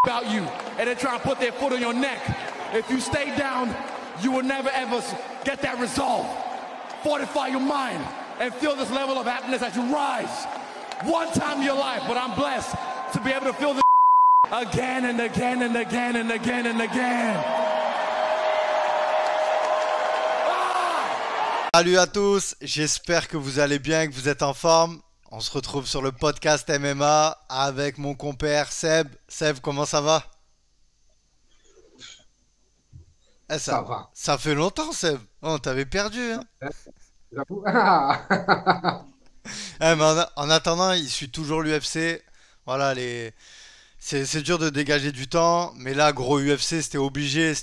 about you and then try and put their foot on your neck. If you stay down, you will never ever get that resolve. Fortify your mind and feel this level of happiness as you rise. One time in your life, but I'm blessed to be able to feel this again and again and again and again and again. Salut à tous, j'espère que vous allez bien, que vous êtes en forme. On se retrouve sur le podcast MMA avec mon compère Seb. Seb, comment ça va? Ça va. Ça fait longtemps, Seb. On t'avait perdu, hein. J'avoue. Mais en attendant, il suit toujours l'UFC. Voilà, c'est dur de dégager du temps. Mais là, gros UFC, c'était obligé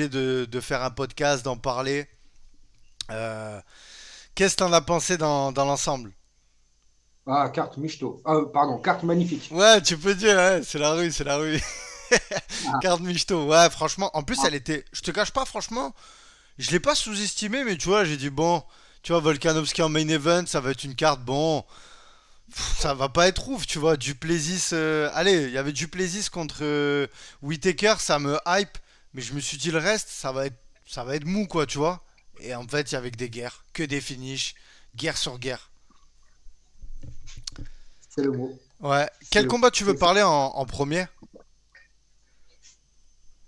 de faire un podcast, d'en parler. Qu'est-ce que t'en as pensé dans l'ensemble? Ah, carte Michto. Pardon, carte magnifique. Ouais, tu peux dire, ouais, c'est la rue, c'est la rue. Carte Michto, ouais, franchement. En plus, elle était. Je te cache pas, franchement, je l'ai pas sous-estimé, mais tu vois, j'ai dit, bon, tu vois, Volkanovski en main event, ça va être une carte, bon. Ça va pas être ouf, tu vois. Duplessis. Allez, il y avait Duplessis contre Whittaker, ça me hype, mais je me suis dit, le reste, ça va être mou, quoi, tu vois. Et en fait, il y avait que des guerres, que des finishes, guerre sur guerre. C'est le mot. Ouais. Quel combat tu veux parler en premier?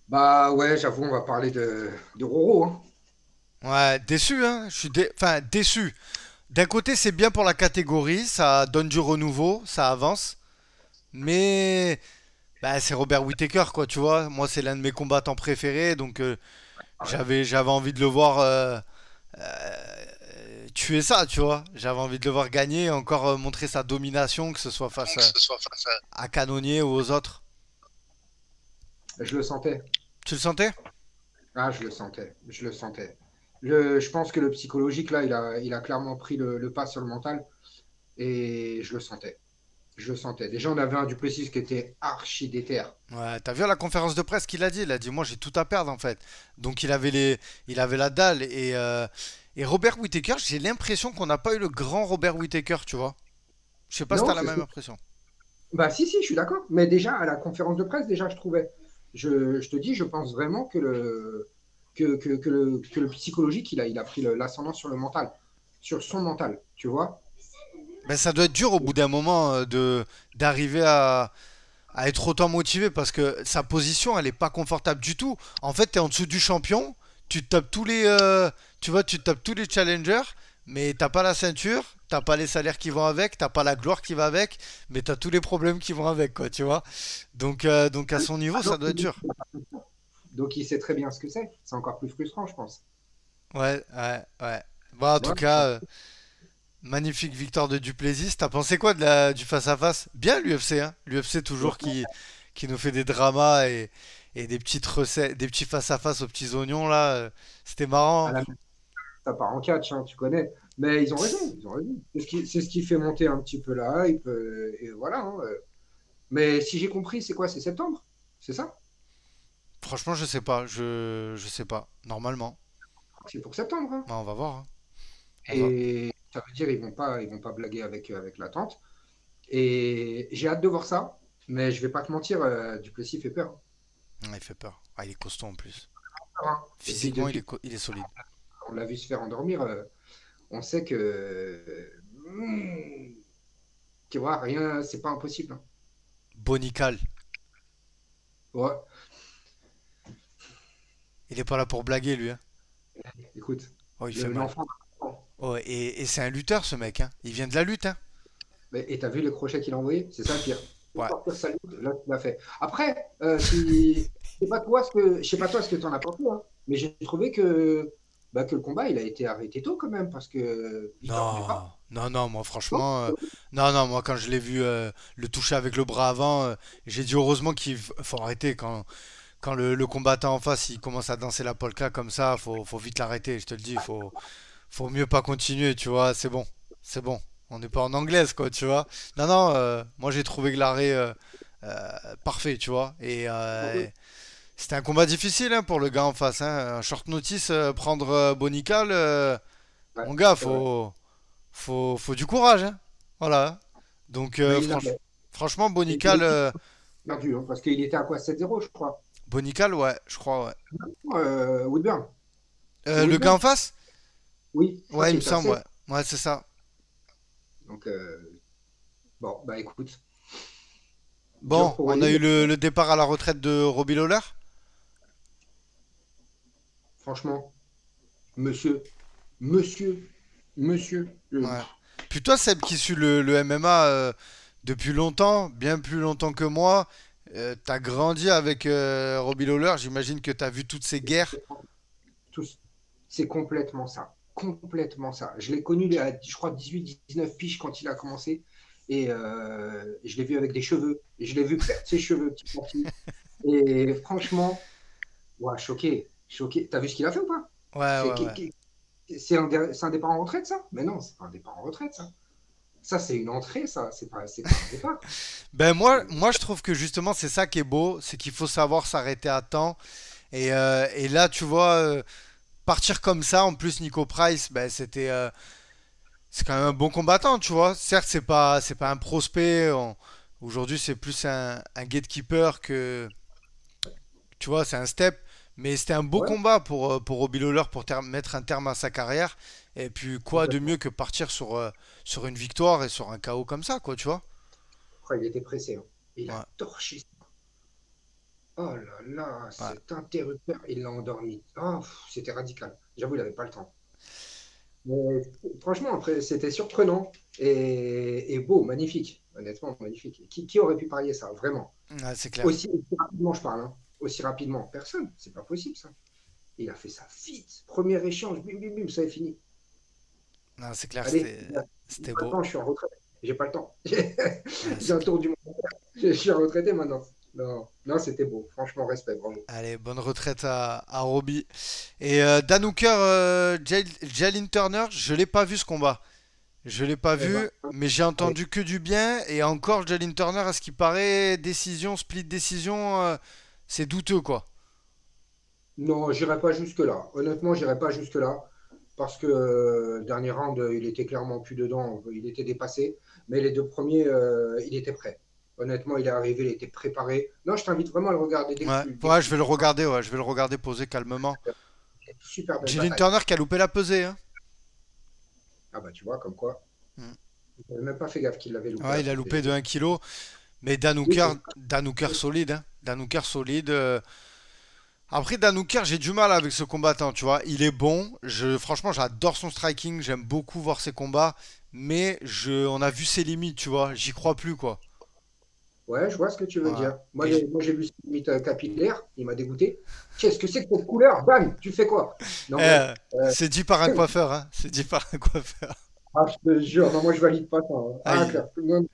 Bah ouais, j'avoue, on va parler de Roro, hein. Ouais, déçu, hein. Je suis déçu. D'un côté, c'est bien pour la catégorie, ça donne du renouveau, ça avance. Mais bah, c'est Robert Whittaker, quoi, tu vois. Moi, c'est l'un de mes combattants préférés, donc j'avais envie de le voir tuer ça, tu vois. J'avais envie de le voir gagner, encore montrer sa domination, que ce soit face à Cannonier ou aux autres. Je le sentais. Tu le sentais? Ah, je le sentais. Je le sentais. Je pense que le psychologique, là, il a clairement pris le pas sur le mental. Et je le sentais. Je le sentais. Déjà, on avait un Duplessis qui était archi déter. Ouais, t'as vu à la conférence de presse qu'il a dit? Il a dit, moi j'ai tout à perdre en fait. Donc il avait la dalle et Robert Whittaker, j'ai l'impression qu'on n'a pas eu le grand Robert Whittaker, tu vois. Je sais pas si Non, t'as la c'est même ça. impression. Bah si, je suis d'accord. Mais déjà, à la conférence de presse, déjà, je trouvais. Je te dis, je pense vraiment que le psychologique, il a pris l'ascendant sur le mental. Sur son mental, tu vois? Ben ça doit être dur au bout d'un moment d'arriver à être autant motivé parce que sa position elle est pas confortable du tout. En fait, t'es en dessous du champion, tu te tapes tous les tu vois, tu te tapes tous les challengers, mais t'as pas la ceinture, t'as pas les salaires qui vont avec, t'as pas la gloire qui va avec, mais t'as tous les problèmes qui vont avec, quoi, tu vois. Donc à son niveau, ça doit être dur. Donc il sait très bien ce que c'est. C'est encore plus frustrant, je pense. Ouais. Bon, en Tu tout vois? cas, magnifique victoire de Duplessis. T'as pensé quoi du face-à-face? Bien l'UFC, hein. L'UFC toujours qui nous fait des dramas et des petites recettes, des petits face-à-face aux petits oignons là. C'était À marrant. la ça part en catch, hein, tu connais. Mais ils ont raison, ils ont raison. C'est ce qui fait monter un petit peu la hype. Et voilà, hein. Mais si j'ai compris, c'est quoi? C'est septembre? C'est ça? Franchement, je sais pas. Je sais pas. Normalement. C'est pour septembre, hein. Bah, on va voir, hein. On va. Et ça veut dire ils vont pas blaguer avec l'attente. Et j'ai hâte de voir ça. Mais je vais pas te mentir, Duplessis fait peur, Il fait peur. Ah, il est costaud en plus. hein. Et puis Physiquement, depuis il est solide. qu'on l'a vu se faire endormir, on sait tu vois, rien, c'est pas impossible, hein. Bonical. Ouais, Il est pas là pour blaguer lui, hein. écoute, Oh, il fait mal. l'enfant. Oh, et c'est un lutteur ce mec, hein. Il vient de la lutte, hein. Et t'as vu le crochet qu'il a envoyé? C'est ça le pire. Pour Ouais. sortir sa lutte, là, tu l'as fait. Après, je sais pas toi ce que t'en as pensé, hein, mais j'ai trouvé que le combat, il a été arrêté tôt quand même, parce que il dormait Non, pas. non, moi Non? franchement, non, moi quand je l'ai vu le toucher avec le bras avant, j'ai dit heureusement qu'il faut arrêter quand le combattant en face il commence à danser la polka comme ça, faut vite l'arrêter, je te le dis, faut mieux pas continuer, tu vois, c'est bon, on n'est pas en anglaise quoi, tu vois. Non, moi j'ai trouvé que l'arrêt parfait, tu vois, et c'était un combat difficile hein, pour le gars en face, hein. Un short notice, prendre Bonical, Ouais, mon gars, c'est vrai. faut du courage, hein. Voilà. Donc Mais il a franchement, il a Bonical, aussi. perdu, hein, parce qu'il était à quoi? 7-0, je crois. Bonical, ouais, je crois, ouais. Woodburn. C'est Le gars Woodburn? en face? Oui, je crois Ouais, il qu'il me était à semble, 7. ouais. Ouais, c'est ça. Donc, bon, bah écoute, dur Bon, pour on a lui. eu le départ à la retraite de Robbie Lawler. Franchement, monsieur, monsieur, monsieur. Ouais. Puis toi, Seb, qui suit le MMA depuis longtemps, bien plus longtemps que moi, t'as grandi avec Robbie Lawler, j'imagine que t'as vu toutes ces guerres. Tous. C'est complètement ça. Complètement ça. Je l'ai connu à, je crois, 18-19 piges quand il a commencé. Et je l'ai vu avec des cheveux. Et je l'ai vu perdre ses cheveux petit à petit. Et franchement, ouais, choqué. Choqué. T'as vu ce qu'il a fait ou pas? Ouais, C'est ouais, ouais. c'est un départ en retraite, ça? Mais non, c'est pas un départ en retraite, ça. Ça, c'est une entrée, ça. C'est pas un départ. Ben moi je trouve que justement c'est ça qui est beau, c'est qu'il faut savoir s'arrêter à temps. Et là, tu vois, partir comme ça, en plus Nico Price, ben c'est quand même un bon combattant, tu vois. Certes, c'est pas un prospect. Aujourd'hui, c'est plus un gatekeeper que, tu vois, c'est un step. Mais c'était un beau Ouais, combat pour Robbie Lawler pour mettre un terme à sa carrière. Et puis, quoi de mieux complètement. que partir sur une victoire et sur un KO comme ça, quoi, tu vois. Après, il était pressé, hein. Il a Ouais, torché. Oh là là, ouais. cet interrupteur, il l'a endormi. Oh, c'était radical. J'avoue, il n'avait pas le temps. Mais franchement, après, c'était surprenant et beau, magnifique. Honnêtement, magnifique. Qui aurait pu parier ça, vraiment? Ouais, c'est clair. Aussi rapidement, je parle, hein. Aussi rapidement, personne. C'est pas possible, ça. Il a fait ça vite. Premier échange, bim, bim, bim, ça est fini. Non, c'est clair, Allez, j'ai c'était pas le beau. temps, je suis en retraite. J'ai pas le temps. Ouais, J'ai un tour du monde. Je suis retraité maintenant. Non, non, c'était beau. Franchement, respect, bravo. Allez, bonne retraite à Robbie. Et Dan Hooker, Jalin Turner, je l'ai pas vu ce combat. Je l'ai pas Eh ben, vu, mais j'ai allez. entendu que du bien. Et encore, Jalin Turner, à ce qui paraît, décision, split décision, c'est douteux, quoi. Non, j'irai pas jusque-là. Honnêtement, j'irai pas jusque-là. Parce que dernier round, il était clairement plus dedans. Il était dépassé. Mais les deux premiers, il était prêt. Honnêtement, il est arrivé, il était préparé. Non, je t'invite vraiment à le regarder Ouais, dès que ouais, je vais tu le pourras. regarder, ouais, je vais le regarder poser calmement. Super belle Jalin bataille. Turner qui a loupé la pesée, hein. Ah bah tu vois, comme quoi. Mm. Je n'avais même pas fait gaffe qu'il l'avait loupé Ouais, la il a pesée. loupé de 1 kg. Mais Dan Oui, Hooker, c'est Dan Hooker solide, hein. Dan Hooker solide. Après, Dan Hooker, j'ai du mal avec ce combattant, tu vois. Il est bon. Franchement, j'adore son striking. J'aime beaucoup voir ses combats. Mais on a vu ses limites, tu vois. J'y crois plus, quoi. ouais, je vois ce que tu veux Ouais. dire. Moi, Et j'ai vu cette limite capillaire, il m'a dégoûté. Qu'est-ce que c'est que cette couleur? Dan, tu fais quoi? Non, mais c'est dit par un coiffeur, hein. C'est dit par un coiffeur. ah, je te jure, non, moi je valide pas ça, hein. Ah, Aïe. clair, non,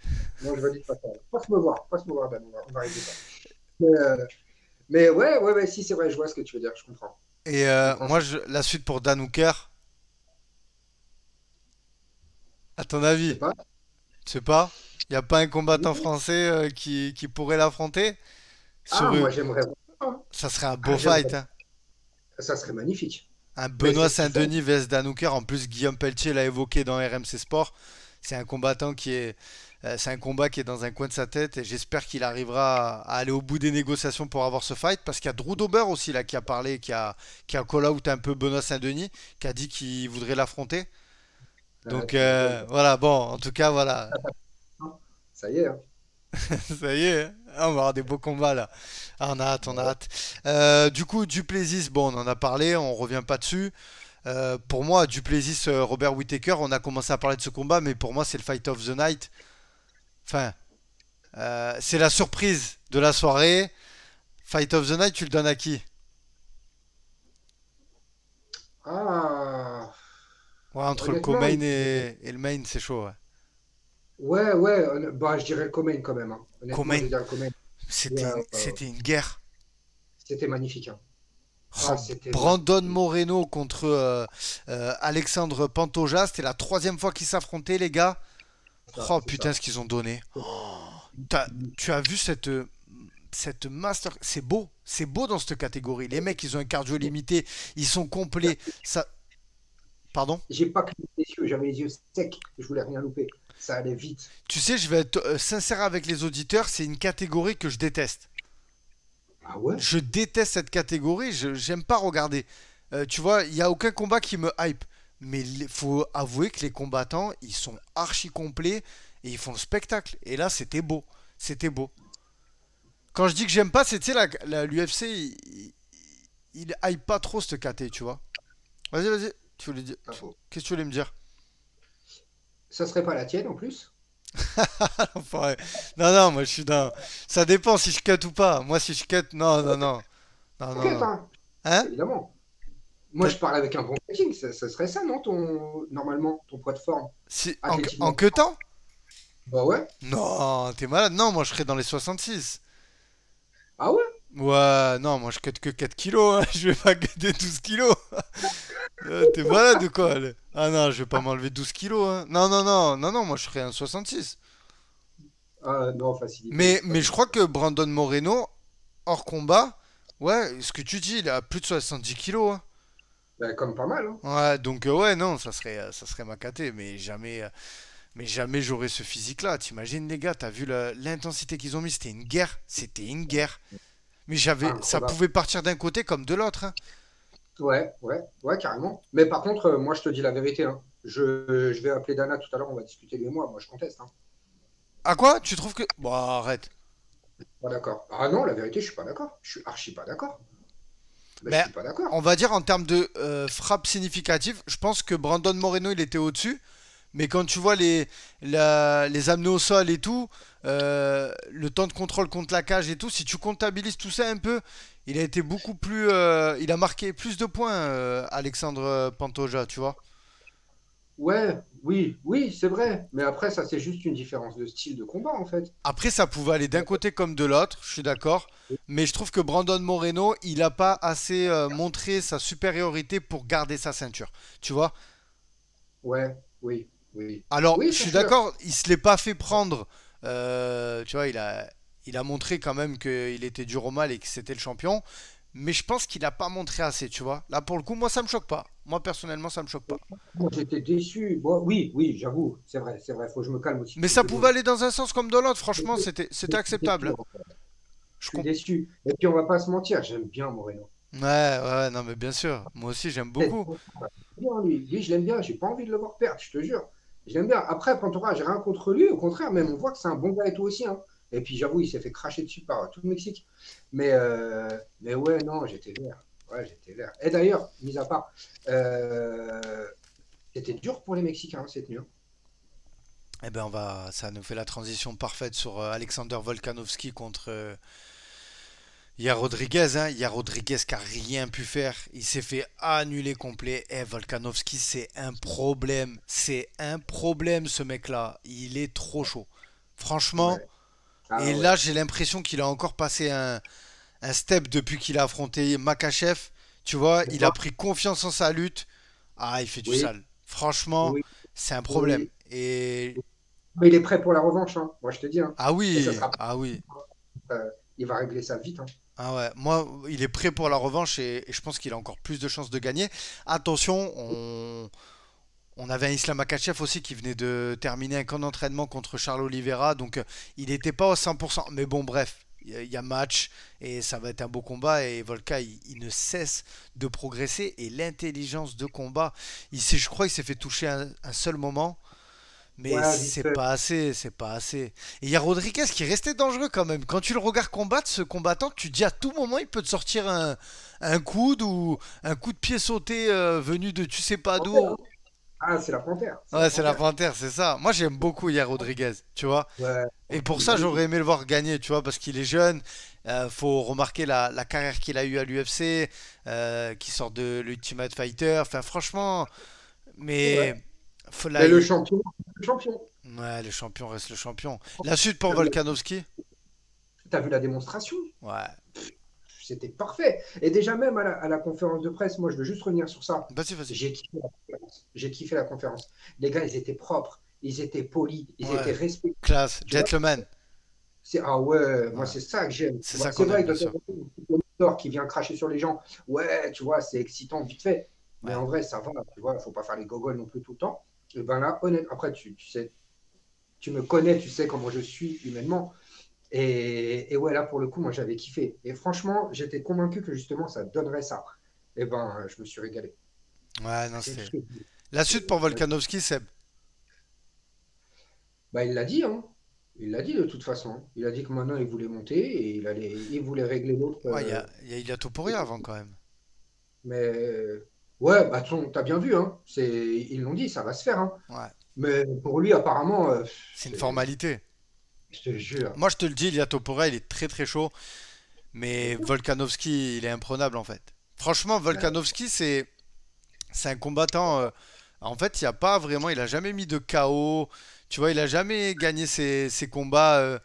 non, je valide pas ça. Passe me voir, Dan, on va régler ça. Mais, ouais, ouais, ouais, si c'est vrai, je vois ce que tu veux dire, je comprends. Et Je comprends. moi, la suite pour Dan Hooker, à ton Je avis, sais pas. tu sais pas? Il n'y a pas un combattant français qui pourrait l'affronter? Ah, Sur, moi j'aimerais vraiment. ça serait un beau Ah, fight, hein. ça serait magnifique. Un Mais Benoît tu sais, Saint-Denis vs Dan Hooker. En plus, Guillaume Pelletier l'a évoqué dans RMC Sport. C'est un combattant c'est un combat qui est dans un coin de sa tête et j'espère qu'il arrivera à aller au bout des négociations pour avoir ce fight parce qu'il y a Drew Dober aussi là qui a parlé, qui a call out un peu Benoît Saint-Denis, qui a dit qu'il voudrait l'affronter. Donc tu m'étonnes. voilà, bon, en tout cas voilà, Ça y est, hein. ça y est, hein. Ah, on va avoir des beaux combats là. Ah, on a hâte, on a hâte. Du coup, Duplessis, bon, on en a parlé, on revient pas dessus. Pour moi, Duplessis, Robert Whittaker, on a commencé à parler de ce combat, mais pour moi, c'est le fight of the night. Enfin, c'est la surprise de la soirée. Fight of the night, tu le donnes à qui? Ah, Ouais, entre le honnêtement, co-main et le main, c'est chaud. Ouais. ouais, ouais, bah, je dirais le Comen quand même, hein. Honnêtement, je Co-main, vais dire le Comen. c'était une guerre. C'était magnifique, hein. Oh, Ah, c'était Brandon magnifique. Moreno contre Alexandre Pantoja, c'était la troisième fois qu'ils s'affrontaient, les gars. Ça, Oh c'est putain, ça. ce qu'ils ont donné. Tu as vu cette master. C'est beau dans cette catégorie. Les mecs, ils ont un cardio limité, ils sont complets. Ça. Pardon? J'ai pas cligné les yeux, j'avais les yeux secs, je voulais rien louper. Ça allait vite. Tu sais, je vais être sincère avec les auditeurs, c'est une catégorie que je déteste. Ah ouais? Je déteste cette catégorie, j'aime pas regarder. Tu vois, il y a aucun combat qui me hype. Mais il faut avouer que les combattants, ils sont archi complets et ils font le spectacle. Et là, c'était beau. C'était beau. Quand je dis que j'aime pas, c'est, tu sais, l'UFC, il hype pas trop cette KT, tu vois. Vas-y, vas-y. Tu voulais dire... Pas faux. Qu'est-ce que tu voulais me dire? Ça serait pas la tienne en plus? Enfin, ouais. Non, non, moi je suis dans. Ça dépend si je cut ou pas. Moi, si je cut, non, non, non. Non, Ok, non, non. hein, Hein? évidemment. Moi, T'as- je parle avec un bon coaching. Ça serait ça, non, normalement, ton poids de forme, En athlétiquement. cuttant? Bah ouais. Non, t'es malade. Non, moi je serais dans les 66. Ah ouais? Ouais, non, moi je cut que 4 kilos. Hein. Je vais pas cutter 12 kilos. T'es malade ou quoi? Là ah non, je vais pas m'enlever 12 kilos. Hein. Non, non, non, non, non, moi je serais un 66. Ah non, facilité, Mais je crois facilité. que Brandon Moreno, hors combat, ouais, ce que tu dis, il a plus de 70 kilos. Hein. Bah, comme pas mal, hein. Ouais, donc ouais, non, ça serait ma caté, mais jamais j'aurais ce physique-là. T'imagines les gars, t'as vu l'intensité qu'ils ont mis, c'était une guerre. Mais ça Incroyable. pouvait partir d'un côté comme de l'autre. Hein. Ouais, ouais, ouais, carrément. Mais par contre, moi, je te dis la vérité, hein. Je vais appeler Dana tout à l'heure, on va discuter lui et moi. Moi, je conteste, hein. À quoi? Tu trouves que... Bon, arrête. Pas d'accord. Ah non, la vérité, je suis pas d'accord. Je suis archi pas d'accord. Mais je Mais suis pas d'accord. on va dire en termes de frappe significative, je pense que Brandon Moreno il était au-dessus. Mais quand tu vois les amener au sol et tout, le temps de contrôle contre la cage et tout, si tu comptabilises tout ça un peu, il a été beaucoup plus. Il a marqué plus de points, Alexandre Pantoja, tu vois. Ouais, oui, oui, c'est vrai. Mais après, ça, c'est juste une différence de style de combat, en fait. Après, ça pouvait aller d'un côté comme de l'autre, je suis d'accord. Mais je trouve que Brandon Moreno, il n'a pas assez montré sa supériorité pour garder sa ceinture. Tu vois. Ouais, oui, oui. Alors, Oui, je ça, je suis suis d'accord. d'accord, il se l'est pas fait prendre. Tu vois, il a montré quand même qu'il était dur au mal et que c'était le champion. Mais je pense qu'il a pas montré assez, tu vois. Là, pour le coup, moi, ça me choque pas. Moi, personnellement, ça me choque pas. Moi, j'étais déçu. Bon, oui, oui, j'avoue. C'est vrai. Faut que je me calme aussi Mais quelques ça pouvait secondes. aller dans un sens comme dans l'autre. Franchement, Je c'était suis déçu, acceptable. Hein. je Je suis comp- déçu. Et puis, on va pas se mentir, j'aime bien Moreno. Ouais, ouais, non, mais bien sûr. Moi aussi, j'aime beaucoup. Bien, lui. Lui, je l'aime bien. J'ai pas envie de le voir perdre, je te jure. Je l'aime bien. Après, Pantoja, j'ai rien contre lui. Au contraire, même, on voit que c'est un bon gars et tout aussi, hein. Et puis, j'avoue, il s'est fait cracher dessus par tout le Mexique. Mais ouais, non, j'étais vert. Ouais, j'étais vert. Et d'ailleurs, mis à part, euh, c'était dur pour les Mexicains cette nuit, hein. Eh ben, ça nous fait la transition parfaite sur Alexander Volkanovski contre Yair Rodriguez. Hein. Yair Rodriguez qui a rien pu faire. Il s'est fait annuler complet. Eh, Volkanovski, c'est un problème. C'est un problème, ce mec-là. Il est trop chaud. Franchement. Ouais. Et Ah là, ouais. j'ai l'impression qu'il a encore passé un step depuis qu'il a affronté Makachev. Tu vois, il a D'accord. pris confiance en sa lutte. Ah, il fait du Oui, sale. Franchement, oui, c'est un problème. oui. Et. Mais il est prêt pour la revanche, hein. Moi, je te dis, hein. Ah Et ça oui, sera. ah oui. Il va régler ça vite, hein. Ah ouais, moi, il est prêt pour la revanche et je pense qu'il a encore plus de chances de gagner. Attention, on avait un Islam Makhachev aussi qui venait de terminer un camp d'entraînement contre Charles Oliveira, donc il n'était pas au 100%. Mais bon, bref, il y a match et ça va être un beau combat et Volka, il ne cesse de progresser et l'intelligence de combat, je crois qu'il s'est fait toucher un seul moment. Mais Ouais, vite c'est fait. pas assez, c'est pas assez. Et il y a Rodriguez qui est resté dangereux quand même. Quand tu le regardes combattre, ce combattant, tu te dis à tout moment, il peut te sortir un coude ou un coup de pied sauté venu de tu sais pas Panthère, hein. d'où. Ah, c'est la panthère. C'est la Ouais, c'est la panthère. panthère, c'est ça. Moi, j'aime beaucoup Yair Rodriguez, tu vois. Ouais, Et pour il est ça, j'aurais magnifique. aimé le voir gagner, tu vois, parce qu'il est jeune. Faut remarquer la carrière qu'il a eue à l'UFC, qui sort de l'Ultimate Fighter. Enfin, franchement, C'est vrai. mais faut là, Mais le champion. ouais, le champion reste le champion. La suite pour T'as vu, Volkanovski? t'as vu la démonstration? Ouais. C'était parfait. Et déjà, même à la conférence de presse, moi, je veux juste revenir sur ça. Vas-y, vas-y. J'ai kiffé la conférence. J'ai kiffé la conférence. Les gars, ils étaient propres, ils étaient polis, ils Ouais. étaient respectueux. Classe. Tu vois, Gentleman. ah ouais, moi, Ouais. c'est ça que j'aime. Tu C'est vois, ça c'est qu'on vrai aime, que bien de temps sûr. en temps, il y a un acteur qui vient cracher sur les gens. Ouais, tu vois, c'est excitant vite fait. Mais Ouais. en vrai, ça va. Tu vois, il ne faut pas faire les gogoles non plus tout le temps. Et ben là, honnête, après, tu sais, Tu me connais, tu sais comment je suis humainement. Et ouais, là, pour le coup, moi, j'avais kiffé. Et franchement, j'étais convaincu que justement, ça donnerait ça. Et ben, je me suis régalé. Ouais, non, C'est tout c'était. ce que je dis. La suite pour Volkanovski, c'est. Bah, il l'a dit, hein. Il l'a dit de toute façon. Il a dit que maintenant, il voulait monter et il voulait régler l'autre. Ouais, il y a Ilia Topuria avant quand même. Mais ouais, bah, t'as bien vu, hein. Ils l'ont dit, ça va se faire, hein. Ouais, Mais pour lui, apparemment, c'est une formalité. je te jure. Moi, je te le dis, Ilia Topuria, il est très très chaud. Mais Volkanovski, il est imprenable en fait. Franchement, Volkanovski, c'est un combattant. En fait, il y a pas vraiment. Il a jamais mis de KO. Tu vois, il a jamais gagné ses combats.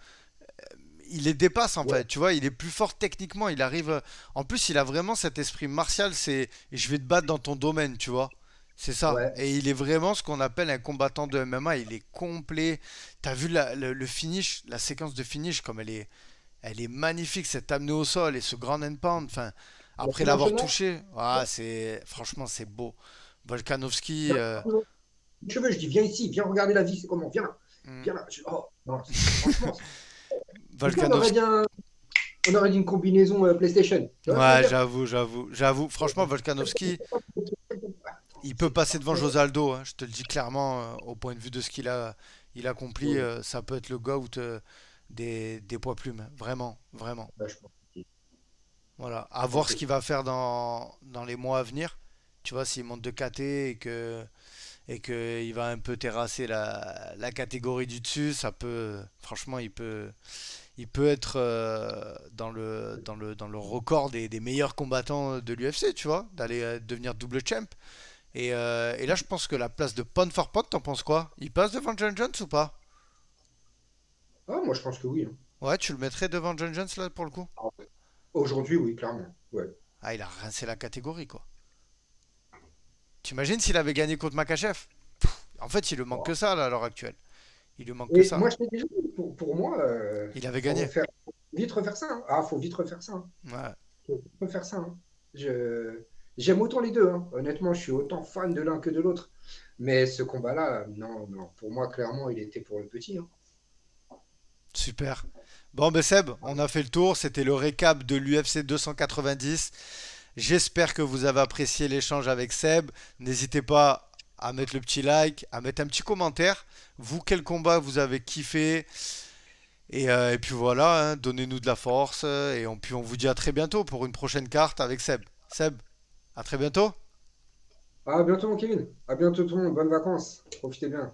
Il les dépasse en Ouais, fait. Tu vois, il est plus fort techniquement. Il arrive. En plus, il a vraiment cet esprit martial. C'est je vais te battre dans ton domaine. Tu vois. C'est ça. ouais. Et il est vraiment ce qu'on appelle un combattant de MMA. Il est complet. T'as vu le finish, la séquence de finish, comme elle est magnifique, cette amenée au sol et ce grand end pound. Enfin, Il a après fait l'avoir l'enchaînement. touché, ah, c'est franchement c'est beau. Volkanovski, Cheveux, je dis, viens ici, viens regarder la vie, c'est comment, viens là, hmm, viens là. Oh, non, franchement, on aurait Volkanovski. dit, on aurait dit une combinaison PlayStation. Tu vois ce que je veux Ouais, dire? j'avoue. Franchement, Volkanovski, il peut passer devant José Aldo. Hein, je te le dis clairement, au point de vue de ce il accompli, Ouais, ça peut être le GOAT des poids plumes. Vraiment, vraiment. ouais, je pense. Voilà. À Je pense voir ce que- qu'il va faire dans les mois à venir. Tu vois, s'il monte de KT et qu'il va un peu terrasser la catégorie du dessus, ça peut, franchement, il peut être dans le record des meilleurs combattants de l'UFC, tu vois, d'aller devenir double champ. Et là, je pense que la place de pound for pound, t'en penses quoi? Il passe devant John Jones ou pas? Ah, moi, je pense que oui, hein. Ouais, tu le mettrais devant John Jones là pour le coup? Ah, ouais. Aujourd'hui, oui, clairement. Ouais. Ah, il a rincé la catégorie, quoi. T'imagines s'il avait gagné contre Makachev? En fait, il lui manque que ça là, à l'heure actuelle. Il lui manque que Et ça. moi, je t'ai déjà dit, pour moi, Il avait faut gagné. vite refaire ça, hein. Ah, faut vite refaire ça, hein. Ouais. Faut vite refaire ça, hein. J'aime autant les deux, hein. Honnêtement, je suis autant fan de l'un que de l'autre. Mais ce combat-là, non, non. Pour moi, clairement, il était pour le petit, hein. Super. Bon, ben Seb, on a fait le tour. C'était le récap de l'UFC 290. J'espère que vous avez apprécié l'échange avec Seb. N'hésitez pas à mettre le petit like, à mettre un petit commentaire. Vous, quel combat vous avez kiffé? Et puis voilà, hein, donnez-nous de la force. Puis on vous dit à très bientôt pour une prochaine carte avec Seb. Seb, à très bientôt. À bientôt, mon Kevin. À bientôt, tout le monde. Bonnes vacances. Profitez bien.